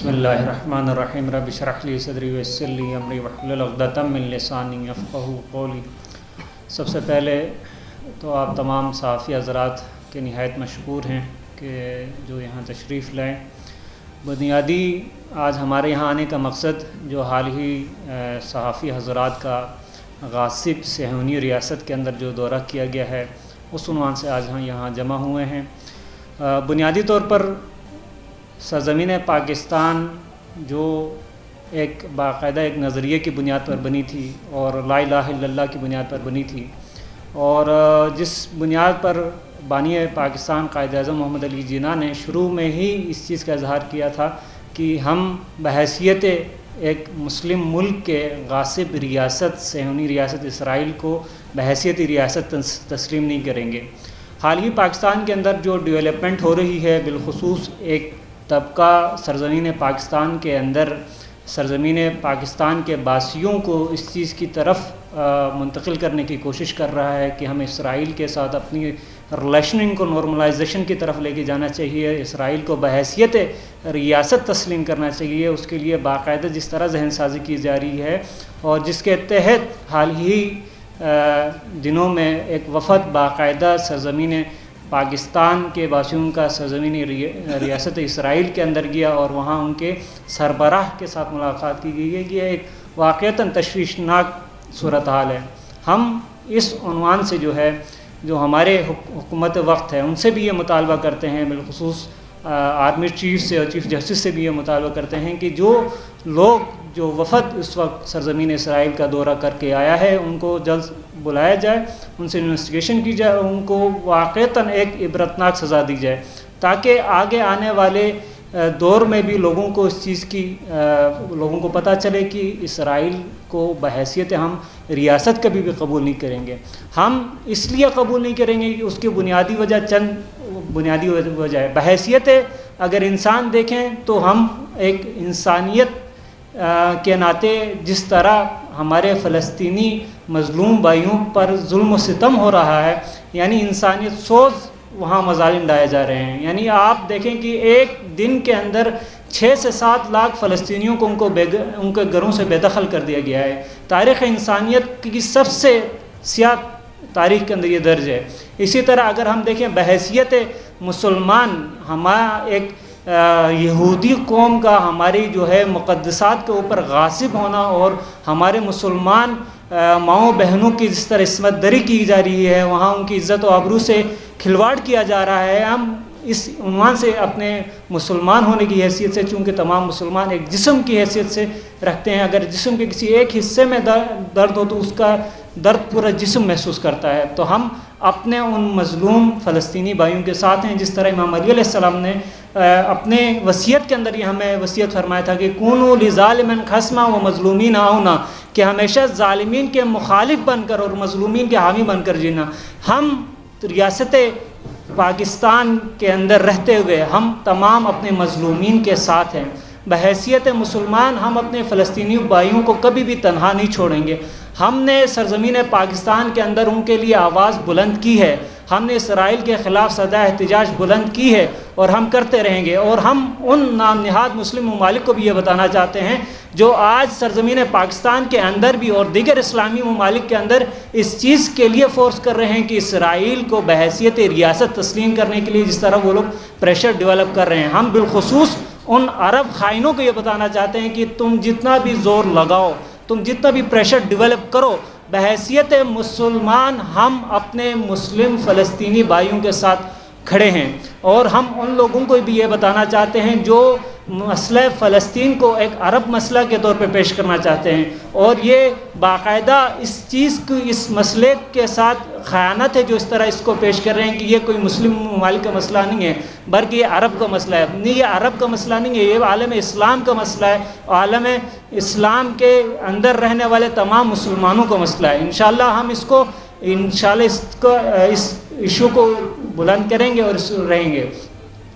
بسم اللہ الرحمن الرحیم رب اشرح لی صدری ویسر لی امری واحلل عقدۃ من لسانی یفقہوا قولی۔ سب سے پہلے تو آپ تمام صحافی حضرات کے نہایت مشکور ہیں کہ جو یہاں تشریف لائیں۔ بنیادی آج ہمارے یہاں آنے کا مقصد جو حال ہی صحافی حضرات کا غاصب صہیونی ریاست کے اندر جو دورہ کیا گیا ہے اس عنوان سے آج ہم یہاں جمع ہوئے ہیں۔ بنیادی طور پر سرزمین پاکستان جو ایک باقاعدہ ایک نظریے کی بنیاد پر بنی تھی اور لا الہ الا اللہ کی بنیاد پر بنی تھی، اور جس بنیاد پر بانی پاکستان قائد اعظم محمد علی جناح نے شروع میں ہی اس چیز کا اظہار کیا تھا کہ ہم بحیثیت ایک مسلم ملک کے غاصب ریاست صہیونی ریاست اسرائیل کو بحیثیت ریاست تسلیم نہیں کریں گے۔ حال ہی پاکستان کے اندر جو ڈیولپمنٹ ہو رہی ہے، بالخصوص ایک طبقہ سرزمین پاکستان کے اندر سرزمین پاکستان کے باسیوں کو اس چیز کی طرف منتقل کرنے کی کوشش کر رہا ہے کہ ہم اسرائیل کے ساتھ اپنی ریلیشننگ کو نارملائزیشن کی طرف لے کے جانا چاہیے، اسرائیل کو بحیثیت ریاست تسلیم کرنا چاہیے۔ اس کے لیے باقاعدہ جس طرح ذہن سازی کی جا رہی ہے اور جس کے تحت حال ہی دنوں میں ایک وفد باقاعدہ سرزمین پاکستان کے باشندوں کا سرزمینی ریاست اسرائیل کے اندر گیا اور وہاں ان کے سربراہ کے ساتھ ملاقات کی گئی ہے۔ یہ ایک واقعتاً تشویشناک صورتحال ہے۔ ہم اس عنوان سے جو ہے جو ہمارے حکومت وقت ہے ان سے بھی یہ مطالبہ کرتے ہیں، بالخصوص آرمی چیف سے اور چیف جسٹس سے بھی یہ مطالبہ کرتے ہیں کہ جو لوگ جو وفد اس وقت سرزمین اسرائیل کا دورہ کر کے آیا ہے ان کو جلد بلایا جائے، ان سے انویسٹیگیشن کی جائے اور ان کو واقعتاً ایک عبرتناک سزا دی جائے تاکہ آگے آنے والے دور میں بھی لوگوں کو اس چیز کی لوگوں کو پتہ چلے کہ اسرائیل کو بحیثیت ہم ریاست کبھی بھی قبول نہیں کریں گے۔ ہم اس لیے قبول نہیں کریں گے کہ اس کی بنیادی وجہ بنیادی وجہ ہے بحیثیت اگر انسان دیکھیں تو ہم ایک انسانیت کے ناطے جس طرح ہمارے فلسطینی مظلوم بھائیوں پر ظلم و ستم ہو رہا ہے، یعنی انسانیت سوز وہاں مظالم ڈائے جا رہے ہیں۔ یعنی آپ دیکھیں کہ ایک دن کے اندر 6 سے 7 لاکھ فلسطینیوں کو ان کے گھروں سے بے دخل کر دیا گیا ہے۔ تاریخ انسانیت کی سب سے سیاہ تاریخ کے اندر یہ درج ہے۔ اسی طرح اگر ہم دیکھیں بحیثیت مسلمان ہمارا ایک یہودی قوم کا ہماری جو ہے مقدسات کے اوپر غاصب ہونا اور ہمارے مسلمان ماؤں بہنوں کی جس طرح عصمت دری کی جا رہی ہے، وہاں ان کی عزت و آبرو سے کھلواڑ کیا جا رہا ہے۔ ہم اس عنوان سے اپنے مسلمان ہونے کی حیثیت سے، چونکہ تمام مسلمان ایک جسم کی حیثیت سے رکھتے ہیں، اگر جسم کے کسی ایک حصے میں درد ہو تو اس کا درد پورا جسم محسوس کرتا ہے، تو ہم اپنے ان مظلوم فلسطینی بھائیوں کے ساتھ ہیں۔ جس طرح امام علی علیہ السلام نے اپنے وصیت کے اندر یہ ہمیں وصیت فرمایا تھا کہ کونوا لظالمن خصما و مظلومین عونا، کہ ہمیشہ ظالمین کے مخالف بن کر اور مظلومین کے حامی بن کر جینا۔ ہم ریاست پاکستان کے اندر رہتے ہوئے ہم تمام اپنے مظلومین کے ساتھ ہیں۔ بحیثیت مسلمان ہم اپنے فلسطینی بھائیوں کو کبھی بھی تنہا نہیں چھوڑیں گے۔ ہم نے سرزمین پاکستان کے اندر ان کے لیے آواز بلند کی ہے، ہم نے اسرائیل کے خلاف صدا احتجاج بلند کی ہے اور ہم کرتے رہیں گے۔ اور ہم ان نام نہاد مسلم ممالک کو بھی یہ بتانا چاہتے ہیں جو آج سرزمین پاکستان کے اندر بھی اور دیگر اسلامی ممالک کے اندر اس چیز کے لیے فورس کر رہے ہیں کہ اسرائیل کو بحیثیت ریاست تسلیم کرنے کے لیے جس طرح وہ لوگ پریشر ڈیولپ کر رہے ہیں، ہم بالخصوص ان عرب خائنوں کو یہ بتانا چاہتے ہیں کہ تم جتنا بھی زور لگاؤ، تم جتنا بھی پریشر ڈیولپ کرو، بحیثیت مسلمان ہم اپنے مسلم فلسطینی بھائیوں کے ساتھ کھڑے ہیں۔ اور ہم ان لوگوں کو بھی یہ بتانا چاہتے ہیں جو مسئلہ فلسطین کو ایک عرب مسئلہ کے طور پہ پیش کرنا چاہتے ہیں، اور یہ باقاعدہ اس چیز کو اس مسئلے کے ساتھ خیانت ہے جو اس طرح اس کو پیش کر رہے ہیں کہ یہ کوئی مسلم ممالک کا مسئلہ نہیں ہے بلکہ یہ عرب کا مسئلہ ہے۔ نہیں، یہ عرب کا مسئلہ نہیں ہے، یہ عالم اسلام کا مسئلہ ہے، عالم اسلام کے اندر رہنے والے تمام مسلمانوں کا مسئلہ ہے۔ انشاءاللہ ہم اس ایشو کو بلند کریں گے اور رہیں گے۔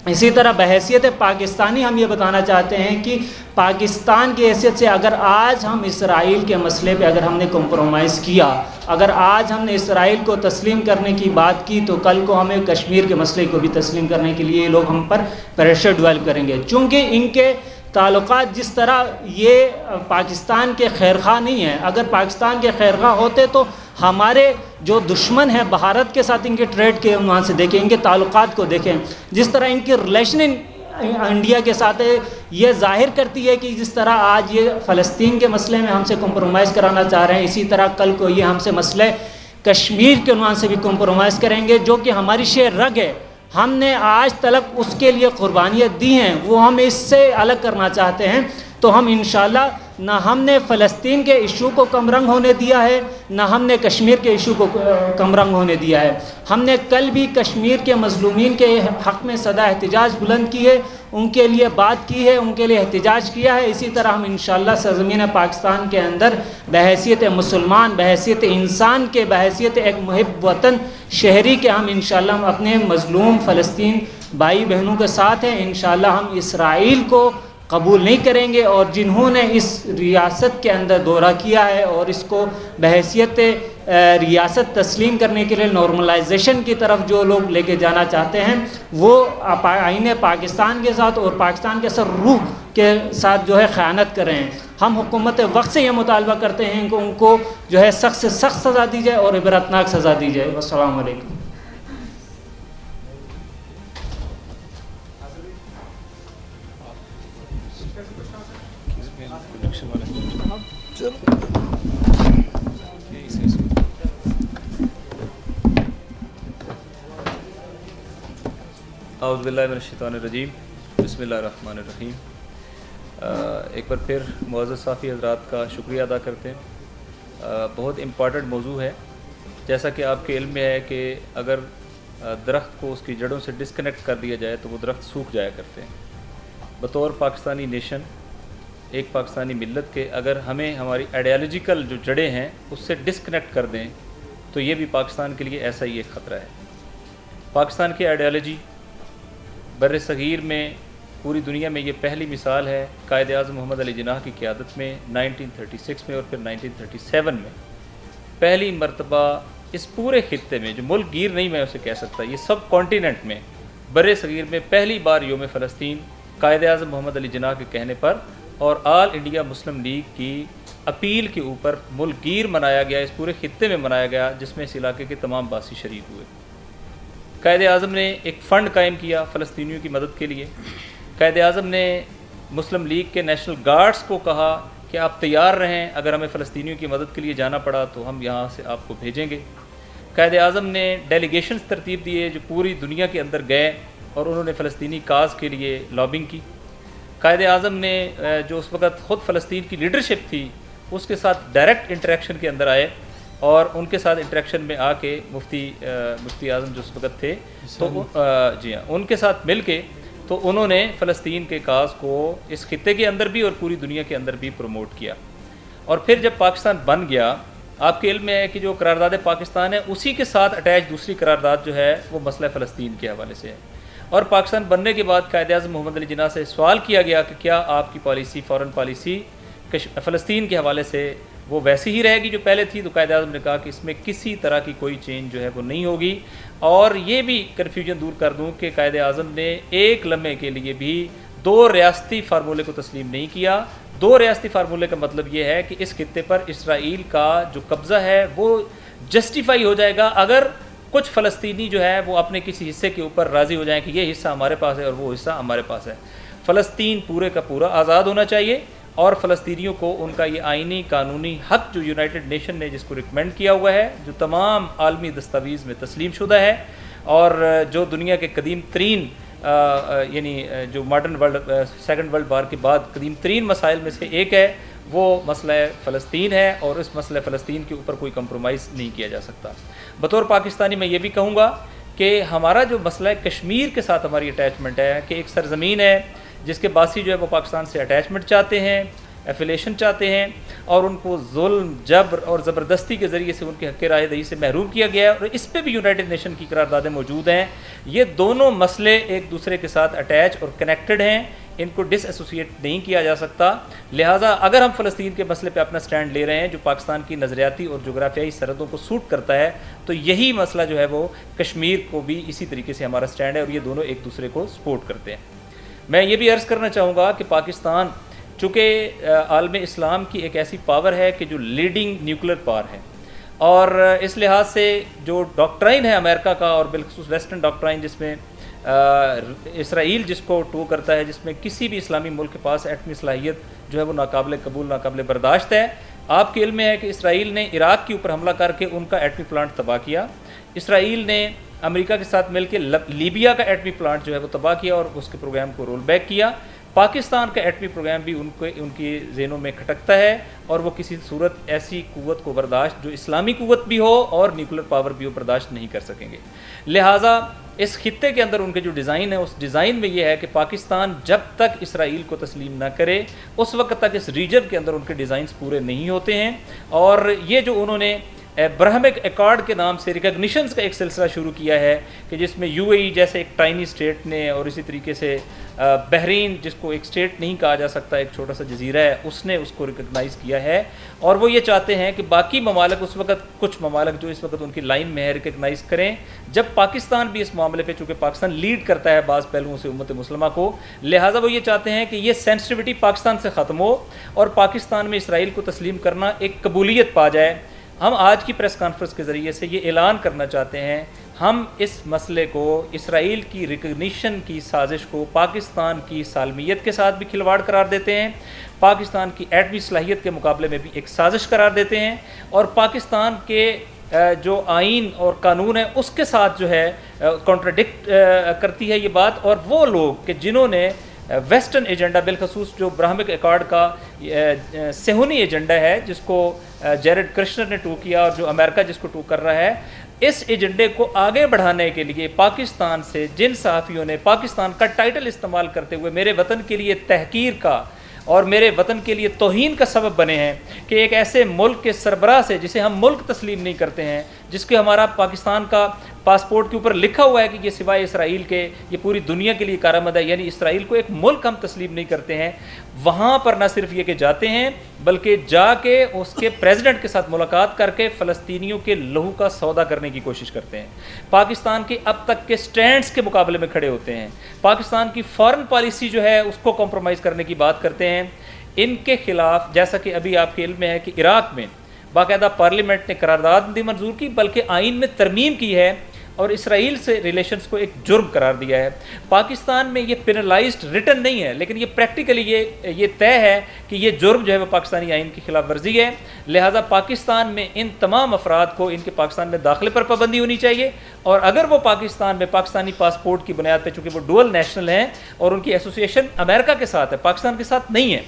اسی طرح بحیثیت پاکستانی ہم یہ بتانا چاہتے ہیں کہ پاکستان کی حیثیت سے اگر آج ہم اسرائیل کے مسئلے پہ اگر ہم نے کمپرومائز کیا، اگر آج ہم نے اسرائیل کو تسلیم کرنے کی بات کی، تو کل کو ہمیں کشمیر کے مسئلے کو بھی تسلیم کرنے کے لیے یہ لوگ ہم پر پریشر ڈیولپ کریں گے، چونکہ ان کے تعلقات جس طرح یہ پاکستان کے خیرخواہ نہیں ہیں. اگر پاکستان کے خیرخواہ ہوتے تو ہمارے جو دشمن ہیں بھارت کے ساتھ ان کے ٹریڈ کے عنوان سے دیکھیں, ان کے تعلقات کو دیکھیں, جس طرح ان کی ریلیشن انڈیا کے ساتھ ہے, یہ ظاہر کرتی ہے کہ جس طرح آج یہ فلسطین کے مسئلے میں ہم سے کمپرومائز کرانا چاہ رہے ہیں, اسی طرح کل کو یہ ہم سے مسئلہ کشمیر کے عنوان سے بھی کمپرومائز کریں گے, جو کہ ہماری شہ رگ ہے. ہم نے آج تلک اس کے لیے قربانیاں دی ہیں, وہ ہم اس سے الگ کرنا چاہتے ہیں. تو ہم انشاءاللہ نہ ہم نے فلسطین کے ایشو کو کم رنگ ہونے دیا ہے, نہ ہم نے کشمیر کے ایشو کو کم رنگ ہونے دیا ہے. ہم نے کل بھی کشمیر کے مظلومین کے حق میں صدا احتجاج بلند کی ہے, ان کے لیے بات کی ہے, ان کے لیے احتجاج کیا ہے. اسی طرح ہم انشاءاللہ سرزمین پاکستان کے اندر بحیثیت مسلمان, بحیثیت انسان کے, بحیثیت ایک محب وطن شہری کے ہم انشاءاللہ ہم اپنے مظلوم فلسطین بھائی بہنوں کے ساتھ ہیں. انشاءاللہ ہم اسرائیل کو قبول نہیں کریں گے, اور جنہوں نے اس ریاست کے اندر دورہ کیا ہے اور اس کو بحیثیت ریاست تسلیم کرنے کے لیے نارملائزیشن کی طرف جو لوگ لے کے جانا چاہتے ہیں, وہ آئین پاکستان کے ساتھ اور پاکستان کے سر روح کے ساتھ جو ہے خیانت کر رہے ہیں. ہم حکومت وقت سے یہ مطالبہ کرتے ہیں کہ ان کو جو ہے سخت سے سخت سزا دی جائے اور عبرتناک سزا دی جائے. السلام علیکم. اعوذ باللہ من الشیطان الرجیم. بسم اللہ الرحمن الرحیم. ایک بار پھر معزز صافی حضرات کا شکریہ ادا کرتے ہیں. بہت امپارٹنٹ موضوع ہے. جیسا کہ آپ کے علم میں ہے کہ اگر درخت کو اس کی جڑوں سے ڈسکنیکٹ کر دیا جائے تو وہ درخت سوکھ جایا کرتے ہیں. بطور پاکستانی نیشن, ایک پاکستانی ملت کے, اگر ہمیں ہماری آئیڈیالوجیکل جو جڑیں ہیں اس سے ڈسکنیکٹ کر دیں تو یہ بھی پاکستان کے لیے ایسا ہی ایک خطرہ ہے. پاکستان کی آئیڈیالوجی بر صغیر میں, پوری دنیا میں یہ پہلی مثال ہے. قائد اعظم محمد علی جناح کی قیادت میں 1936 میں اور پھر 1937 میں پہلی مرتبہ اس پورے خطے میں, جو ملک گیر نہیں میں اسے کہہ سکتا, یہ سب کانٹیننٹ میں بر صغیر میں پہلی بار یوم فلسطین قائد اعظم محمد علی جناح کے کہنے پر اور آل انڈیا مسلم لیگ کی اپیل کے اوپر ملک گیر منایا گیا, اس پورے خطے میں منایا گیا, جس میں اس علاقے کے تمام باسی شریک ہوئے. قائد اعظم نے ایک فنڈ قائم کیا فلسطینیوں کی مدد کے لیے. قائد اعظم نے مسلم لیگ کے نیشنل گارڈز کو کہا کہ آپ تیار رہیں, اگر ہمیں فلسطینیوں کی مدد کے لیے جانا پڑا تو ہم یہاں سے آپ کو بھیجیں گے. قائد اعظم نے ڈیلیگیشنز ترتیب دیے جو پوری دنیا کے اندر گئے اور انہوں نے فلسطینی کاز کے لیے لابنگ کی. قائد اعظم نے جو اس وقت خود فلسطین کی لیڈرشپ تھی اس کے ساتھ ڈائریکٹ انٹریکشن کے اندر آئے اور ان کے ساتھ انٹریکشن میں آ کے مفتی اعظم جو اس وقت تھے تو جی ہاں, ان کے ساتھ مل کے تو انہوں نے فلسطین کے کاز کو اس خطے کے اندر بھی اور پوری دنیا کے اندر بھی پروموٹ کیا. اور پھر جب پاکستان بن گیا, آپ کے علم میں ہے کہ جو قرارداد پاکستان ہے اسی کے ساتھ اٹیچ دوسری قرارداد جو ہے وہ مسئلہ فلسطین کے حوالے سے ہے. اور پاکستان بننے کے بعد قائد اعظم محمد علی جناح سے سوال کیا گیا کہ کیا آپ کی پالیسی, فارن پالیسی فلسطین کے حوالے سے وہ ویسی ہی رہے گی جو پہلے تھی؟ تو قائد اعظم نے کہا کہ اس میں کسی طرح کی کوئی چینج جو ہے وہ نہیں ہوگی. اور یہ بھی کنفیوژن دور کر دوں کہ قائد اعظم نے ایک لمحے کے لیے بھی 2 ریاستی فارمولے کو تسلیم نہیں کیا. 2 ریاستی فارمولے کا مطلب یہ ہے کہ اس خطے پر اسرائیل کا جو قبضہ ہے وہ جسٹیفائی ہو جائے گا اگر کچھ فلسطینی جو ہے وہ اپنے کسی حصے کے اوپر راضی ہو جائیں کہ یہ حصہ ہمارے پاس ہے اور وہ حصہ ہمارے پاس ہے. فلسطین پورے کا پورا آزاد ہونا چاہیے اور فلسطینیوں کو ان کا یہ آئینی قانونی حق جو یونائٹڈ نیشن نے جس کو ریکمینڈ کیا ہوا ہے, جو تمام عالمی دستاویز میں تسلیم شدہ ہے اور جو دنیا کے قدیم ترین یعنی جو modern world second world war کے بعد قدیم ترین مسائل میں سے ایک ہے, وہ مسئلہ فلسطین ہے اور اس مسئلہ فلسطین کے اوپر کوئی کمپرومائز نہیں کیا جا سکتا. بطور پاکستانی میں یہ بھی کہوں گا کہ ہمارا جو مسئلہ کشمیر کے ساتھ ہماری اٹیچمنٹ ہے کہ ایک سرزمین ہے جس کے باسی جو ہے وہ پاکستان سے اٹیچمنٹ چاہتے ہیں, ایفیلیشن چاہتے ہیں, اور ان کو ظلم, جبر اور زبردستی کے ذریعے سے ان کے حق رائے دہی سے محروم کیا گیا ہے اور اس پہ بھی یونائٹڈ نیشن کی قراردادیں موجود ہیں. یہ دونوں مسئلے ایک دوسرے کے ساتھ اٹیچ اور کنیکٹڈ ہیں, ان کو ڈس ایسوسیٹ نہیں کیا جا سکتا. لہٰذا اگر ہم فلسطین کے مسئلے پہ اپنا سٹینڈ لے رہے ہیں جو پاکستان کی نظریاتی اور جغرافیائی سرحدوں کو سوٹ کرتا ہے, تو یہی مسئلہ جو ہے وہ کشمیر کو بھی اسی طریقے سے ہمارا سٹینڈ ہے اور یہ دونوں ایک دوسرے کو سپورٹ کرتے ہیں. میں یہ بھی عرض کرنا چاہوں گا کہ پاکستان چونکہ عالم اسلام کی ایک ایسی پاور ہے کہ جو لیڈنگ نیوکلیر پاور ہے، اور اس لحاظ سے جو ڈاکٹرائن ہے امریکہ کا، اور بالخصوص ویسٹرن ڈاکٹرائن جس میں اسرائیل جس کو ٹو کرتا ہے، جس میں کسی بھی اسلامی ملک کے پاس ایٹمی صلاحیت جو ہے وہ ناقابل قبول، ناقابل برداشت ہے۔ آپ کے علم میں ہے کہ اسرائیل نے عراق کے اوپر حملہ کر کے ان کا ایٹمی پلانٹ تباہ کیا، اسرائیل نے امریکہ کے ساتھ مل کے لیبیا کا ایٹمی پلانٹ جو ہے وہ تباہ کیا اور اس کے پروگرام کو رول بیک کیا۔ پاکستان کا ایٹمی پروگرام بھی ان کی ذہنوں میں کھٹکتا ہے، اور وہ کسی صورت ایسی قوت کو برداشت جو اسلامی قوت بھی ہو اور نیوکلیر پاور بھی ہو برداشت نہیں کر سکیں گے۔ لہٰذا اس خطے کے اندر ان کے جو ڈیزائن ہے، اس ڈیزائن میں یہ ہے کہ پاکستان جب تک اسرائیل کو تسلیم نہ کرے اس وقت تک اس ریجن کے اندر ان کے ڈیزائنز پورے نہیں ہوتے ہیں۔ اور یہ جو انہوں نے برہمک ایکارڈ کے نام سے ریکگنیشنز کا ایک سلسلہ شروع کیا ہے کہ جس میں یو اے ای جیسے ایک ٹائنی اسٹیٹ نے، اور اسی طریقے سے بحرین جس کو ایک اسٹیٹ نہیں کہا جا سکتا، ایک چھوٹا سا جزیرہ ہے، اس نے اس کو ریکگنائز کیا ہے، اور وہ یہ چاہتے ہیں کہ باقی ممالک اس وقت، کچھ ممالک جو اس وقت ان کی لائن میں ہے، ریکگنائز کریں جب پاکستان بھی اس معاملے پہ، چونکہ پاکستان لیڈ کرتا ہے بعض پہلوؤں سے امت مسلمہ کو، لہٰذا وہ یہ چاہتے ہیں کہ یہ سینسٹیوٹی پاکستان سے ختم ہو اور پاکستان میں اسرائیل کو تسلیم کرنا ایک قبولیت پا جائے۔ ہم آج کی پریس کانفرنس کے ذریعے سے یہ اعلان کرنا چاہتے ہیں، ہم اس مسئلے کو، اسرائیل کی ریکگنیشن کی سازش کو پاکستان کی سالمیت کے ساتھ بھی کھلواڑ قرار دیتے ہیں، پاکستان کی ایٹمی صلاحیت کے مقابلے میں بھی ایک سازش قرار دیتے ہیں، اور پاکستان کے جو آئین اور قانون ہے اس کے ساتھ جو ہے کانٹراڈکٹ کرتی ہے یہ بات۔ اور وہ لوگ کہ جنہوں نے ویسٹرن ایجنڈا، بالخصوص جو برہمک ایکارڈ کا صہیونی ایجنڈا ہے جس کو جیرڈ کرشنر نے ٹو کیا اور جو امریکہ جس کو ٹو کر رہا ہے، اس ایجنڈے کو آگے بڑھانے کے لیے پاکستان سے جن صحافیوں نے پاکستان کا ٹائٹل استعمال کرتے ہوئے میرے وطن کے لیے تحقیر کا اور میرے وطن کے لیے توہین کا سبب بنے ہیں، کہ ایک ایسے ملک کے سربراہ سے جسے ہم ملک تسلیم نہیں کرتے ہیں، جس کے ہمارا پاکستان کا پاسپورٹ کے اوپر لکھا ہوا ہے کہ یہ سوائے اسرائیل کے یہ پوری دنیا کے لیے کارآمد ہے، یعنی اسرائیل کو ایک ملک ہم تسلیم نہیں کرتے ہیں، وہاں پر نہ صرف یہ کہ جاتے ہیں بلکہ جا کے اس کے پریزیڈنٹ کے ساتھ ملاقات کر کے فلسطینیوں کے لہو کا سودا کرنے کی کوشش کرتے ہیں، پاکستان کے اب تک کے سٹینڈز کے مقابلے میں کھڑے ہوتے ہیں، پاکستان کی فارن پالیسی جو ہے اس کو کمپرومائز کرنے کی بات کرتے ہیں۔ ان کے خلاف، جیسا کہ ابھی آپ کے علم میں ہے کہ عراق میں باقاعدہ پارلیمنٹ نے قرارداد منظور کی، بلکہ آئین میں ترمیم کی ہے اور اسرائیل سے ریلیشنز کو ایک جرم قرار دیا ہے۔ پاکستان میں یہ پینلائزڈ ریٹن نہیں ہے، لیکن یہ پریکٹیکلی یہ طے ہے کہ یہ جرم جو ہے وہ پاکستانی آئین کی خلاف ورزی ہے، لہٰذا پاکستان میں ان تمام افراد کو ان کے پاکستان میں داخلے پر پابندی ہونی چاہیے، اور اگر وہ پاکستان میں پاکستانی پاسپورٹ کی بنیاد پہ، چونکہ وہ ڈوئل نیشنل ہیں اور ان کی ایسوسیشن امریکہ کے ساتھ ہے، پاکستان کے ساتھ نہیں ہے،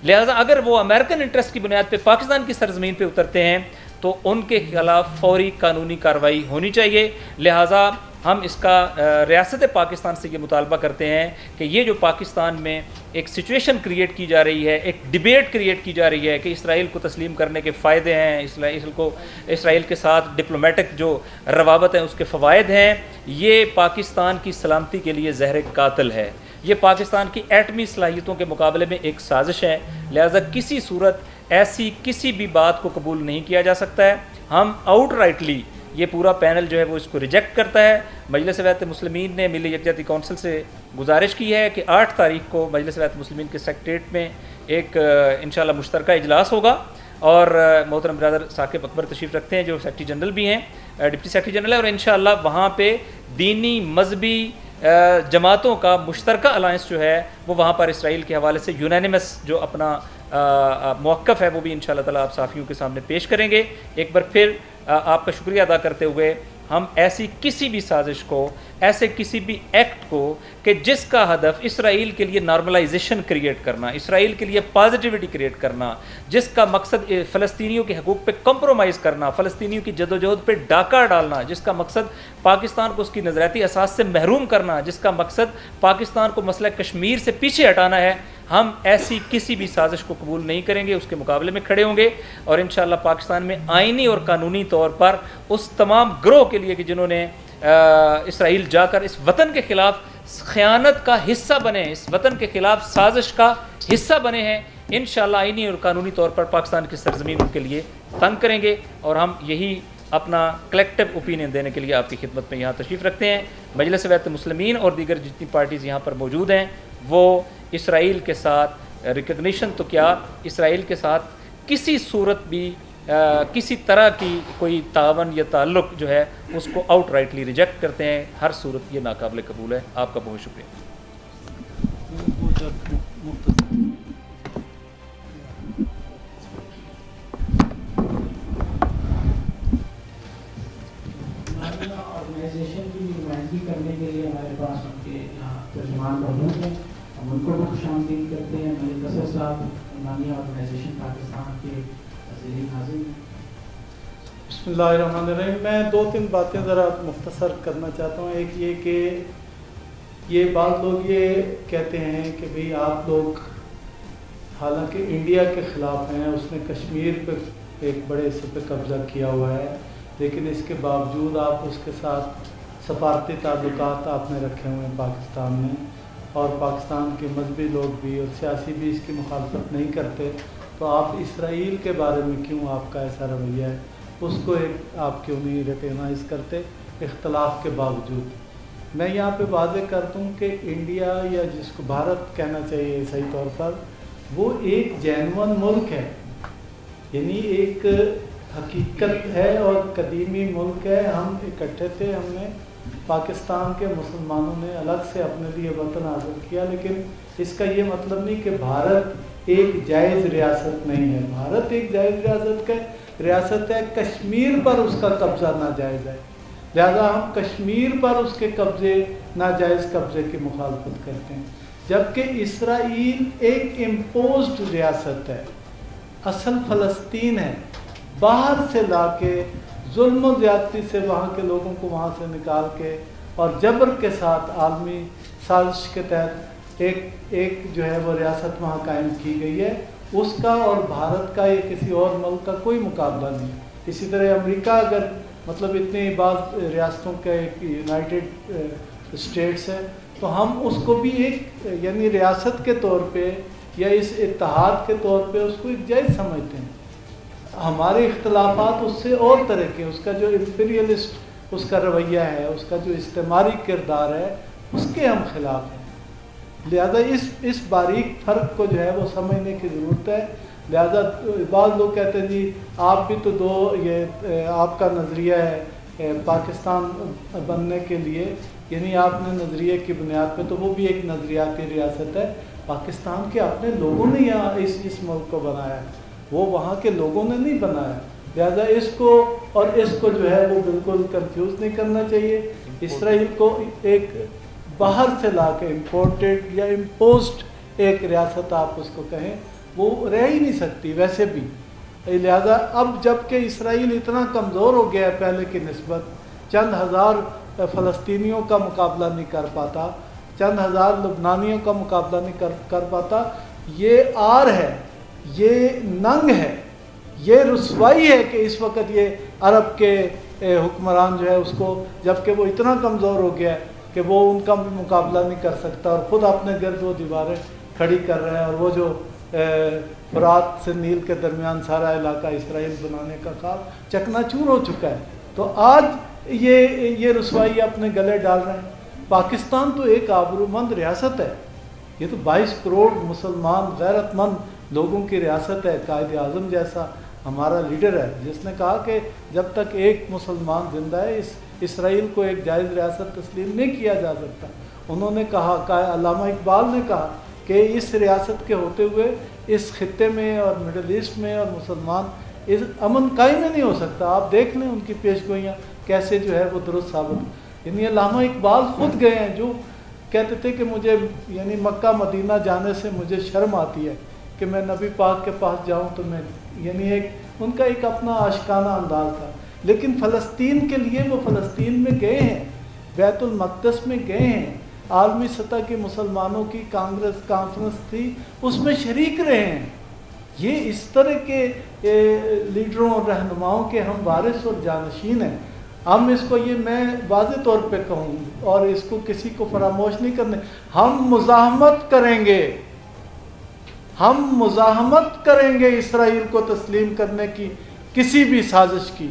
لہٰذا اگر وہ امریکن انٹرسٹ کی بنیاد پہ پاکستان کی سرزمین پہ اترتے ہیں تو ان کے خلاف فوری قانونی کارروائی ہونی چاہیے۔ لہٰذا ہم اس کا ریاست پاکستان سے یہ مطالبہ کرتے ہیں کہ یہ جو پاکستان میں ایک سچویشن کریٹ کی جا رہی ہے، ایک ڈیبیٹ کریٹ کی جا رہی ہے کہ اسرائیل کو تسلیم کرنے کے فائدے ہیں، اسرائیل کے ساتھ ڈپلومیٹک جو روابط ہیں اس کے فوائد ہیں، یہ پاکستان کی سلامتی کے لیے زہر قاتل ہے، یہ پاکستان کی ایٹمی صلاحیتوں کے مقابلے میں ایک سازش ہے، لہٰذا کسی صورت ایسی کسی بھی بات کو قبول نہیں کیا جا سکتا ہے۔ ہم آؤٹ رائٹلی یہ پورا پینل جو ہے وہ اس کو ریجیکٹ کرتا ہے۔ مجلس وحدت مسلمین نے ملی یکجہتی کونسل سے گزارش کی ہے کہ 8 تاریخ کو مجلس وحدت مسلمین کے سیکریٹریٹ میں ایک انشاءاللہ مشترکہ اجلاس ہوگا، اور محترم برادر ثاقب اکبر تشریف رکھتے ہیں جو سیکرٹری جنرل بھی ہیں، ڈپٹی سیکرٹری جنرل ہے، اور انشاءاللہ وہاں پہ دینی مذہبی جماعتوں کا مشترکہ الائنس جو ہے وہ وہاں پر اسرائیل کے حوالے سے یونینیمس جو اپنا موقف ہے وہ بھی انشاءاللہ تعالیٰ آپ صحافیوں کے سامنے پیش کریں گے۔ ایک بار پھر آپ کا شکریہ ادا کرتے ہوئے ہم ایسی کسی بھی سازش کو، ایسے کسی بھی ایکٹ کو کہ جس کا ہدف اسرائیل کے لیے نارملائزیشن کریٹ کرنا، اسرائیل کے لیے پازیٹیوٹی کریٹ کرنا، جس کا مقصد فلسطینیوں کے حقوق پہ کمپرومائز کرنا، فلسطینیوں کی جدوجہد پہ ڈاکہ ڈالنا، جس کا مقصد پاکستان کو اس کی نظریاتی اساس سے محروم کرنا، جس کا مقصد پاکستان کو مسئلہ کشمیر سے پیچھے ہٹانا ہے، ہم ایسی کسی بھی سازش کو قبول نہیں کریں گے، اس کے مقابلے میں کھڑے ہوں گے، اور انشاءاللہ پاکستان میں آئینی اور قانونی طور پر اس تمام گروہ کے لیے کہ جنہوں نے اسرائیل جا کر اس وطن کے خلاف خیانت کا حصہ بنے، اس وطن کے خلاف سازش کا حصہ بنے ہیں، انشاءاللہ آئینی اور قانونی طور پر پاکستان کی سرزمین ان کے لیے تنگ کریں گے، اور ہم یہی اپنا کلیکٹیو اوپینین دینے کے لیے آپ کی خدمت میں یہاں تشریف رکھتے ہیں۔ مجلس وحدت المسلمین اور دیگر جتنی پارٹیز یہاں پر موجود ہیں وہ اسرائیل کے ساتھ ریکگنیشن تو کیا، اسرائیل کے ساتھ کسی صورت بھی کسی طرح کی کوئی تعاون یا تعلق جو ہے اس کو آؤٹ رائٹلی ریجیکٹ کرتے ہیں۔ ہر صورت یہ ناقابل قبول ہے۔ آپ کا بہت شکریہ۔ آرگنائزیشن کی نمائندگی کرنے کے لیے ہمارے پاس ان کے یہاں ترجمان موجود ہیں، ہم ان کو بھی خوش آمدید کرتے ہیں۔ ملک قصر صاحب ایمانیہ آرگنائزیشن پاکستان کے وزیر ناظم ہیں۔ بسم اللہ الرحمن الرحیم۔ میں 2-3 باتیں ذرا مختصر کرنا چاہتا ہوں۔ ایک یہ کہ یہ بعض لوگ یہ کہتے ہیں کہ بھئی آپ لوگ حالانکہ انڈیا کے خلاف ہیں، اس نے کشمیر پہ ایک بڑے حصے پہ قبضہ کیا ہوا ہے، لیکن اس کے باوجود آپ اس کے ساتھ سفارتی تعلقات آپ نے رکھے ہوئے ہیں پاکستان میں، اور پاکستان کے مذہبی لوگ بھی اور سیاسی بھی اس کی مخالفت نہیں کرتے، تو آپ اسرائیل کے بارے میں کیوں آپ کا ایسا رویہ ہے؟ اس کو ایک آپ کیوں نہیں ریکگنائز کرتے اختلاف کے باوجود؟ میں یہاں پہ واضح کر دوں کہ انڈیا یا جس کو بھارت کہنا چاہیے صحیح طور پر، وہ ایک جینون ملک ہے، یعنی ایک حقیقت ہے اور قدیمی ملک ہے۔ ہم اکٹھے تھے، ہم نے پاکستان کے مسلمانوں نے الگ سے اپنے لیے وطن حاصل کیا، لیکن اس کا یہ مطلب نہیں کہ بھارت ایک جائز ریاست نہیں ہے۔ بھارت ایک جائز ریاست ہے، کشمیر پر اس کا قبضہ ناجائز ہے، لہذا ہم کشمیر پر اس کے ناجائز قبضے کی مخالفت کرتے ہیں، جبکہ اسرائیل ایک امپوزڈ ریاست ہے، اصل فلسطین ہے، باہر سے لا کے ظلم و زیادتی سے وہاں کے لوگوں کو وہاں سے نکال کے اور جبر کے ساتھ عالمی سازش کے تحت ایک جو ہے وہ ریاست وہاں قائم کی گئی ہے۔ اس کا اور بھارت کا یا کسی اور ملک کا کوئی مقابلہ نہیں۔ اسی طرح امریکہ اگر مطلب اتنی بعض ریاستوں کا ایک یونائٹڈ اسٹیٹس ہے، تو ہم اس کو بھی ایک یعنی ریاست کے طور پہ یا اس اتحاد کے طور پہ اس کو ایک جائز سمجھتے ہیں۔ ہمارے اختلافات اس سے اور طرح کے، اس کا جو امپیریلسٹ اس کا رویہ ہے، اس کا جو استعماری کردار ہے، اس کے ہم خلاف ہیں۔ لہذا اس باریک فرق کو جو ہے وہ سمجھنے کی ضرورت ہے۔ لہذا بعض لوگ کہتے ہیں جی آپ بھی تو یہ آپ کا نظریہ ہے پاکستان بننے کے لیے، یعنی آپ نے نظریے کی بنیاد پہ، تو وہ بھی ایک نظریاتی ریاست ہے۔ پاکستان کے اپنے لوگوں نے یہاں اس ملک کو بنایا ہے، وہ وہاں کے لوگوں نے نہیں بنایا۔ لہذا اس کو اور اس کو جو ہے وہ بالکل کنفیوز نہیں کرنا چاہیے۔ اسرائیل کو ایک باہر سے لا کے امپورٹڈ یا امپوزڈ ایک ریاست آپ اس کو کہیں، وہ رہ ہی نہیں سکتی ویسے بھی۔ لہذا اب جب کہ اسرائیل اتنا کمزور ہو گیا ہے پہلے کی نسبت، چند ہزار فلسطینیوں کا مقابلہ نہیں کر پاتا، چند ہزار لبنانیوں کا مقابلہ نہیں کر پاتا، یہ عار ہے، یہ ننگ ہے، یہ رسوائی ہے کہ اس وقت یہ عرب کے حکمران جو ہے اس کو، جب کہ وہ اتنا کمزور ہو گیا ہے کہ وہ ان کا مقابلہ نہیں کر سکتا اور خود اپنے گرد وہ دیواریں کھڑی کر رہے ہیں، اور وہ جو فرات سے نیل کے درمیان سارا علاقہ اسرائیل بنانے کا خواب چکنا چور ہو چکا ہے، تو آج یہ رسوائی اپنے گلے ڈال رہے ہیں۔ پاکستان تو ایک آبرومند ریاست ہے، یہ تو 22 کروڑ مسلمان غیرت مند لوگوں کی ریاست ہے۔ قائد اعظم جیسا ہمارا لیڈر ہے جس نے کہا کہ جب تک ایک مسلمان زندہ ہے اسرائیل کو ایک جائز ریاست تسلیم نہیں کیا جا سکتا۔ انہوں نے کہا، علامہ اقبال نے کہا کہ اس ریاست کے ہوتے ہوئے اس خطے میں اور مڈل ایسٹ میں اور مسلمان اس امن قائم نہیں ہو سکتا۔ آپ دیکھ لیں ان کی پیش گوئیاں کیسے جو ہے وہ درست ثابت، یعنی علامہ اقبال خود گئے ہیں جو کہتے تھے کہ مجھے یعنی مکہ مدینہ جانے سے مجھے شرم آتی ہے کہ میں نبی پاک کے پاس جاؤں، تو میں یعنی ان کا ایک اپنا عاشقانہ انداز تھا۔ لیکن فلسطین کے لیے وہ فلسطین میں گئے ہیں، بیت المقدس میں گئے ہیں، عالمی سطح کے مسلمانوں کی کانفرنس تھی اس میں شریک رہے ہیں۔ یہ اس طرح کے لیڈروں اور رہنماؤں کے ہم وارث اور جانشین ہیں۔ ہم اس کو، یہ میں واضح طور پہ کہوں اور اس کو کسی کو فراموش نہیں کرنے، ہم مزاحمت کریں گے، ہم مزاحمت کریں گے اسرائیل کو تسلیم کرنے کی کسی بھی سازش کی،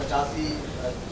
85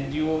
NGO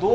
2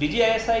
DGISI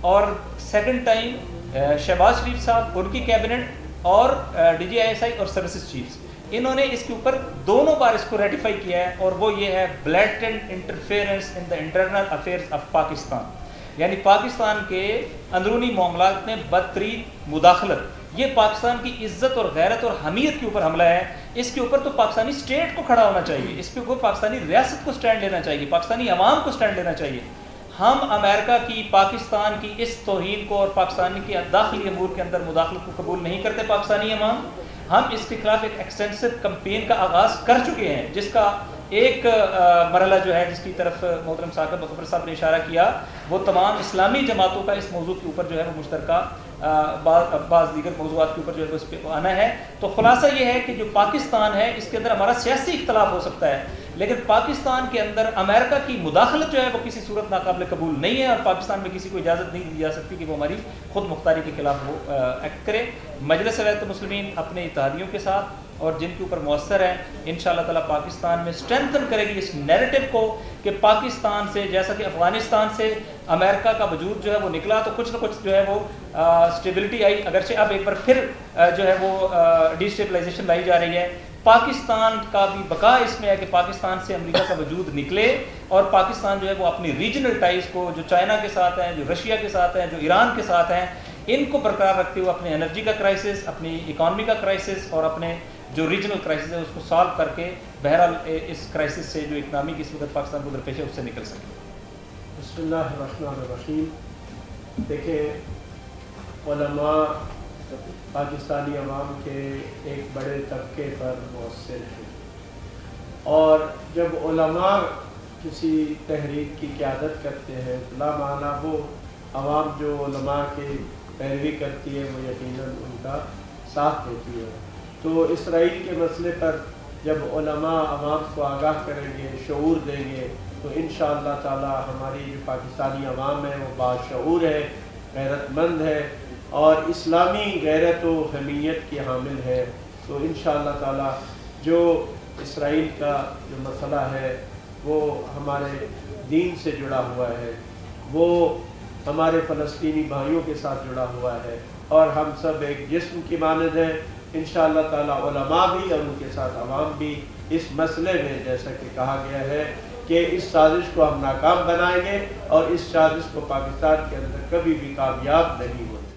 اور سیکنڈ ٹائم شہباز شریف صاحب، ان کی کیبنٹ اور DGISI اور سروسز چیفز، انہوں نے اس کے اوپر دونوں بار اس کو ریٹیفائی کیا ہے، اور وہ یہ ہے blatant interference in the internal affairs of Pakistan, یعنی پاکستان کے اندرونی معاملات میں بدترین مداخلت۔ یہ پاکستان کی عزت اور غیرت اور حمیت کے اوپر حملہ ہے۔ اس کے اوپر تو پاکستانی اسٹیٹ کو کھڑا ہونا چاہیے، اس کے اوپر پاکستانی ریاست کو سٹینڈ لینا چاہیے، پاکستانی عوام کو سٹینڈ لینا چاہیے۔ ہم امریکہ کی پاکستان کی اس توہین کو اور پاکستان کی داخلی امور کے اندر مداخلت کو قبول نہیں کرتے پاکستانی عوام۔ ہم اس کے خلاف ایک ایکسٹینسو کمپین کا آغاز کر چکے ہیں، جس کا ایک مرحلہ جو ہے، جس کی طرف محترم ثاقب اکبر صاحب نے اشارہ کیا، وہ تمام اسلامی جماعتوں کا اس موضوع کے اوپر جو ہے وہ مشترکہ بعض دیگر موضوعات کے اوپر جو ہے اس پہ آنا ہے۔ تو خلاصہ یہ ہے کہ جو پاکستان ہے، اس کے اندر ہمارا سیاسی اختلاف ہو سکتا ہے، لیکن پاکستان کے اندر امریکہ کی مداخلت جو ہے وہ کسی صورت ناقابل قبول نہیں ہے، اور پاکستان میں کسی کو اجازت نہیں دی جا سکتی کہ وہ ہماری خود مختاری کے خلاف وہ ایکٹ کرے۔ مجلس ولایت المسلمین اپنے اتحادیوں کے ساتھ اور جن کے اوپر مؤثر ہے، انشاءاللہ تعالیٰ پاکستان میں اسٹرینتھن کرے گی اس نیریٹو کو کہ پاکستان سے، جیسا کہ افغانستان سے امریکہ کا وجود جو ہے وہ نکلا تو کچھ نہ کچھ جو ہے وہ اسٹیبلٹی آئی، اگرچہ اب ایک بار پھر جو ہے وہ ڈی اسٹیبلائزیشن لائی جا رہی ہے۔ پاکستان کا بھی بقا اس میں ہے کہ پاکستان سے امریکہ کا وجود نکلے، اور پاکستان جو ہے وہ اپنی ریجنل ٹائز کو، جو چائنا کے ساتھ ہیں، جو رشیا کے ساتھ ہیں، جو ایران کے ساتھ ہیں، ان کو برقرار رکھتے ہوئے اپنے انرجی کا کرائسس، اپنی اکانومی کا کرائسس اور اپنے جو ریجنل کرائسس ہے اس کو سالو کر کے بہرحال اس کرائسس سے جو اکنامی کی اس وقت پاکستان کو درپیش ہے اس سے نکل سکے۔ بسم اللہ الرحمن الرحیم۔ دیکھیں، علماء پاکستانی عوام کے ایک بڑے طبقے پر مؤثر ہیں، اور جب علماء کسی تحریک کی قیادت کرتے ہیں تو لا معنی وہ عوام جو علماء کی پیروی کرتی ہے وہ یقیناً ان کا ساتھ دیتی ہے۔ تو اسرائیل کے مسئلے پر جب علماء عوام کو آگاہ کریں گے، شعور دیں گے، تو انشاءاللہ تعالی ہماری جو پاکستانی عوام ہے وہ باشعور ہے، غیرت مند ہے اور اسلامی غیرت و حمیت کی حامل ہے۔ تو انشاءاللہ تعالی جو اسرائیل کا جو مسئلہ ہے وہ ہمارے دین سے جڑا ہوا ہے، وہ ہمارے فلسطینی بھائیوں کے ساتھ جڑا ہوا ہے، اور ہم سب ایک جسم کی مانند ہیں۔ انشاءاللہ تعالی علماء بھی اور ان کے ساتھ عوام بھی اس مسئلے میں، جیسا کہ کہا گیا ہے کہ اس سازش کو ہم ناکام بنائیں گے، اور اس سازش کو پاکستان کے اندر کبھی بھی کامیاب نہیں ہوگی۔